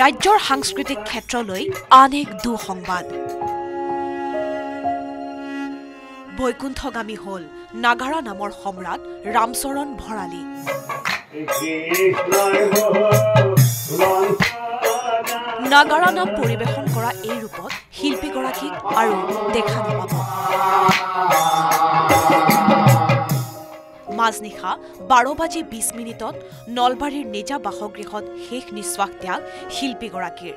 ৰাজ্যৰ সাংস্কৃতিক ক্ষেত্ৰলৈ আন এক দুঃসংবাদ বৈকুণ্ঠগামী হল নাগাৰা নামৰ সম্ৰাট ৰামচৰণ ভৰালী নাগাৰা নাম পৰিবেশন কৰা এই ৰূপত শিল্পীগৰাকীক আৰু দেখা নাপাব মাজনিশা 12:20 নলবাৰীৰ নিজা বাসগৃহত শেষ নিশ্বাস ত্যাগ শিল্পীগৰাকীৰ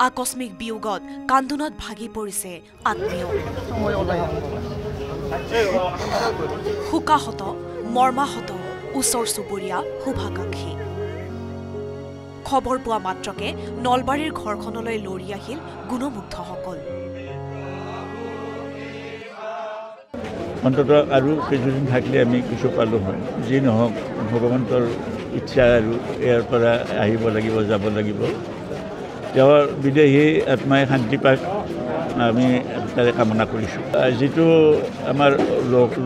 আকস্মিক বিয়োগত কান্দোনত ভাগি পৰিছে আত্মীয় শোকাহত মৰ্মাহত ওচৰ চুবুৰীয়া শুভাকাংক্ষী খবৰ পোৱা মাত্ৰকে নলবাৰীৰ ঘৰখনলৈ লৰি আহিল গুণমুগ্ধসকল অন্তত আৰু কিছুদিন থাকিলে আমি কিছু পালোঁ হয় যি নহওক ভগৱন্তৰ ইচ্ছা আৰু ইয়াৰ পৰা আহিব লাগিব যাব লাগিব তেওঁৰ বিদেহী আত্মাই শান্তি পাক আমি তাৰে কামনা কৰিছোঁ যিটো আমাৰ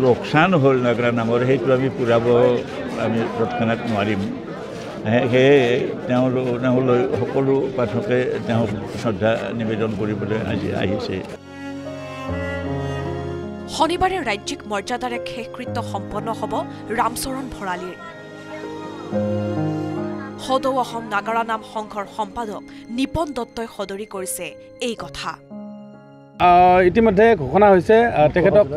লোকচান হ'ল নাগাৰা নামৰ সেইটো আমি পূৰাব আমি তৎক্ষণাত নোৱাৰিম সেয়ে তেওঁলৈ সকলো পাঠকে তেওঁক শ্ৰদ্ধা নিবেদন কৰিবলৈ আজি আহিছে শনিবাৰে ৰাজ্যিক মৰ্যাদাৰে শেষকৃত্য সম্পন্ন হ'ব ৰামচৰণ ভৰালীৰ সদৌ অসম নাগাৰা নাম সংঘৰ সম্পাদক নিপন দত্তই সদৰি কৰিছে এই কথা ইতিমধ্যে ঘোষণা হৈছে তেখেতক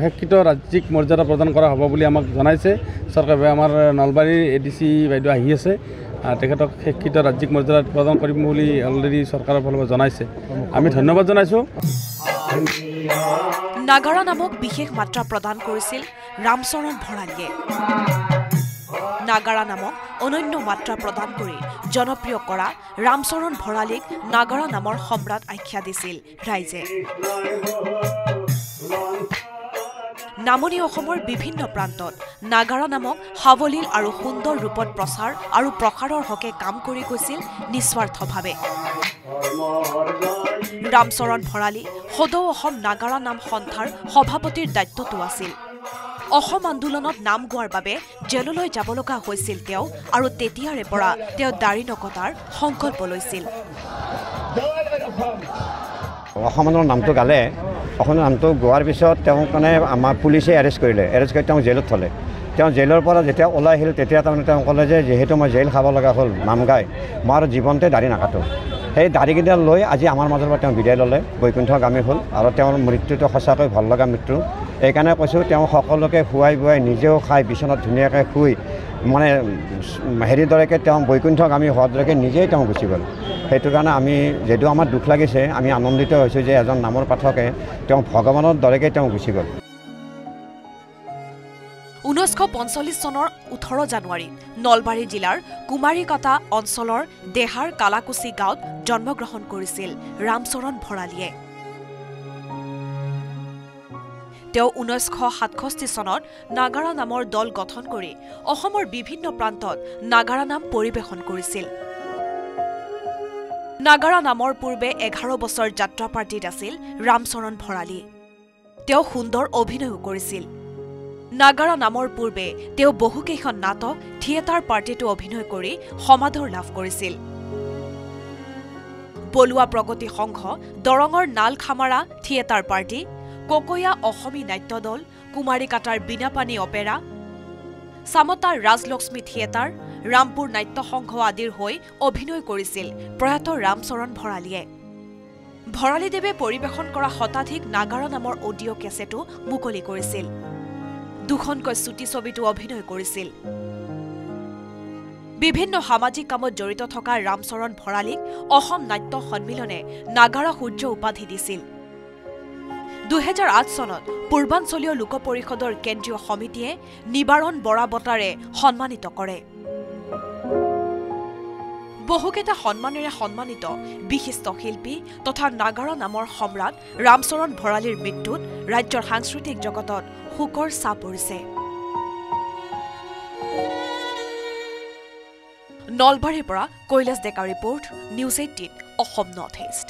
শেষকৃত্য ৰাজ্যিক মৰ্যাদা প্ৰদান কৰা হ'ব বুলি আমাক জনাইছে চৰকাৰে আমাৰ নলবাৰীৰ ADC বাইদেউ আহি আছে তেখেতক শেষকৃত্য ৰাজ্যিক মৰ্যাদা প্ৰদান কৰিম বুলি অলৰেডি চৰকাৰৰ ফালৰ পৰা জনাইছে আমি ধন্যবাদ জনাইছোঁ নাগাৰা নামক বিশেষ মাত্ৰা প্ৰদান কৰিছিল ৰামচৰণ ভৰালীয়ে নাগাৰা নামক অনন্য মাত্ৰা প্ৰদান কৰি জনপ্ৰিয় কৰা ৰামচৰণ ভৰালীক নাগাৰা নামৰ সম্ৰাট আখ্যা দিছিল ৰাইজে নামনি অসমৰ বিভিন্ন প্ৰান্তত নাগাৰা নামক সাৱলীল আৰু সুন্দৰ ৰূপত প্ৰচাৰ আৰু প্ৰসাৰৰ হকে কাম কৰি গৈছিল নিস্বাৰ্থভাৱে ৰামচৰণ ভৰালী সদৌ অসম নাগাৰা নাম সন্থাৰ সভাপতিৰ দায়িত্বটো আছিল অসম আন্দোলনত নাম গোৱাৰ বাবে জেললৈ যাব লগা হৈছিল তেওঁ আৰু তেতিয়াৰে পৰা তেওঁ দাড়ি নকটাৰ সংকল্প লৈছিল অসম আন্দোলনৰ নামটো গালে অসমৰ নামটো গোৱাৰ পিছত তেওঁক মানে আমাৰ পুলিচে এৰেষ্ট কৰি তেওঁ জেলত থলে তেওঁ জেলৰ পৰা যেতিয়া ওলাই আহিল তেতিয়া তাৰমানে তেওঁ ক'লে যে যিহেতু মই জেল খাব লগা হ'ল নাম গাই মই আৰু জীৱনতে দাড়ি নাকাটো সেই দাড়িকেইটা লৈ আজি আমাৰ মাজৰ পৰা তেওঁ বিদায় ল'লে বৈকুণ্ঠগামী হ'ল আৰু তেওঁৰ মৃত্যুটো সঁচাকৈ ভাল লগা মৃত্যু এইকাৰণে কৈছোঁ তেওঁ সকলোকে খুৱাই বুৱাই নিজেও খাই বিচনাত ধুনীয়াকৈ শুই মানে হেৰিৰ দৰেকৈ তেওঁ বৈকুণ্ঠগামী হোৱাৰ দৰেকৈ নিজেই তেওঁ গুচি গ'ল সেইটো কাৰণে আমি যদিও আমাৰ দুখ লাগিছে আমি আনন্দিত হৈছোঁ যে এজন নামৰ পাঠকে তেওঁ ভগৱানৰ দৰেকৈ তেওঁ গুচি গ'ল 1945 চনৰ 18 জানুৱাৰীত নলবাৰী জিলাৰ কুমাৰীকাটা অঞ্চলৰ দেহাৰ কালাকুচি গাঁৱত জন্মগ্ৰহণ কৰিছিল ৰামচৰণ ভৰালীয়ে তেওঁ 1967 চনত নাগাৰা নামৰ দল গঠন কৰি অসমৰ বিভিন্ন প্ৰান্তত নাগাৰা নাম পৰিবেশন কৰিছিল নাগাৰা নামৰ পূৰ্বে 11 বছৰ যাত্ৰা পাৰ্টিত আছিল ৰামচৰণ ভৰালী তেওঁ সুন্দৰ অভিনয় কৰিছিল নাগাৰা নামৰ পূৰ্বে তেওঁ বহুকেইখন নাটক থিয়েটাৰ পাৰ্টিটো অভিনয় কৰি সমাদৰ লাভ কৰিছিল বলুৱা প্ৰগতি সংঘ দৰঙৰ নালখামাৰা থিয়েটাৰ পাৰ্টি ককৈয়া অসমী নাট্য দল কুমাৰীকাটাৰ বিনাপানী অপেৰা সামতাৰ ৰাজলক্ষ্মী থিয়েটাৰ ৰামপুৰ নাট্য সংঘ আদিৰ হৈ অভিনয় কৰিছিল প্ৰয়াত ৰামচৰণ ভৰালীয়ে ভৰালীদেৱে পৰিবেশন কৰা শতাধিক নাগাৰা নামৰ অডিঅ' কেছেটো মুকলি কৰিছিল দুখনকৈ চুটি ছবিটো অভিনয় কৰিছিল বিভিন্ন সামাজিক কামত জড়িত থকা ৰামচৰণ ভৰালীক অসম নাট্য সন্মিলনে নাগাৰা সূৰ্য উপাধি দিছিল 2008 চনত পূৰ্বাঞ্চলীয় লোক পৰিষদৰ কেন্দ্ৰীয় সমিতিয়ে নিবাৰণ বৰা বঁটাৰে সন্মানিত কৰে বহুকেইটা সন্মানেৰে সন্মানিত বিশিষ্ট শিল্পী তথা নাগাৰা নামৰ সম্ৰাট ৰামচৰণ ভৰালীৰ মৃত্যুত ৰাজ্যৰ সাংস্কৃতিক জগতত শোকৰ ছাপ পৰিছে নলবাৰীৰ পৰা Kailash Deka report news 18 Assam north east